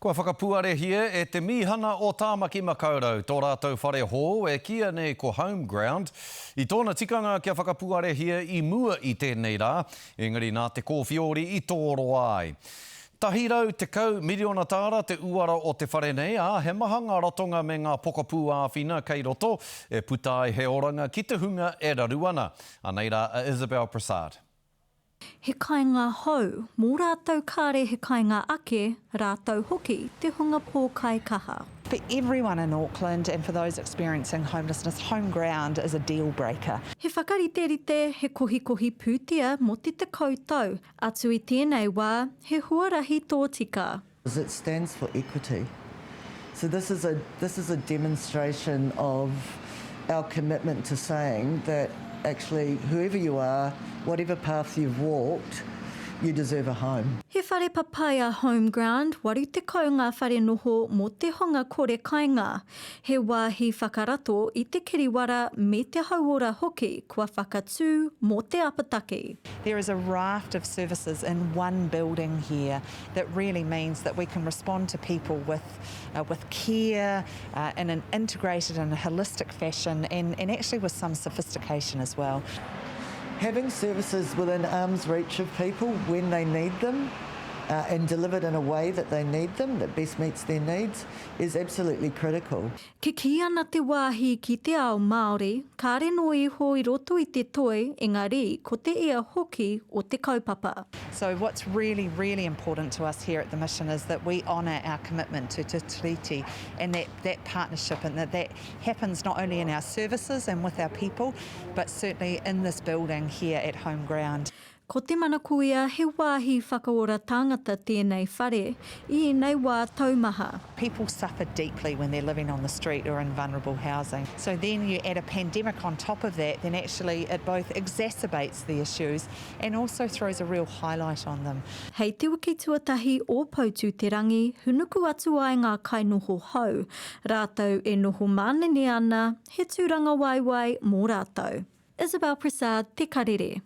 Kua whakapuare hia e te mihana o Tāmaki Makaurau. Tō rātou whare hō e kia nei ko home ground. I tōna tikanga kia whakapuare hia i mua i tēnei rā. Engari nā te kōwhiori i tōro ai. Tahirau te kau miliona tāra te uara o te whare nei, he mahanga rotonga me ngā pokapū āwhina kei roto e puta ai he oranga ki te hunga e raruana. Anei rā, Isabel Prasad. He kāinga hou, mō rātou kāre he kāinga ake, rātou hoki te hunga pōkai kaha. For everyone in Auckland and for those experiencing homelessness, home ground is a deal breaker. He whakarite he kohi pūtia mo te koutou, atu I tēnei wā, he huarahi tō tika. It stands for equity. So this is a demonstration of our commitment to saying that actually whoever you are, whatever path you've walked, you deserve a home. He whare papaya home ground, waru te kau ngā whare noho mo te honga kore kāinga. He wāhi whakarato I te kiriwara me te hauora hoki kua whakatū mo te apataki. There is a raft of services in one building here that really means that we can respond to people with care in an integrated and holistic fashion and actually with some sophistication as well. Having services within arm's reach of people when they need them and delivered in a way that they need them, that best meets their needs, is absolutely critical. Ke ki ana te wāhi ki te ao Māori, ka reno iho I roto I te toi, engari, ko te ea hoki o te kaupapa. So what's really, really important to us here at the Mission is that we honour our commitment to Te Tiriti and that partnership, and that happens not only in our services and with our people, but certainly in this building here at Home Ground. Ko te manakuia he wāhi whakaora tāngata tēnei whare, I nei wā taumaha. People suffer deeply when they're living on the street or in vulnerable housing. So then you add a pandemic on top of that, then actually it both exacerbates the issues and also throws a real highlight on them. Hei te wiki tuatahi o Poutu te rangi, hunuku atu ai ngā kainoho hau. Rātou e noho mānene ana, he tūranga waiwai mō rātou. Isabel Prasad, Te Karere.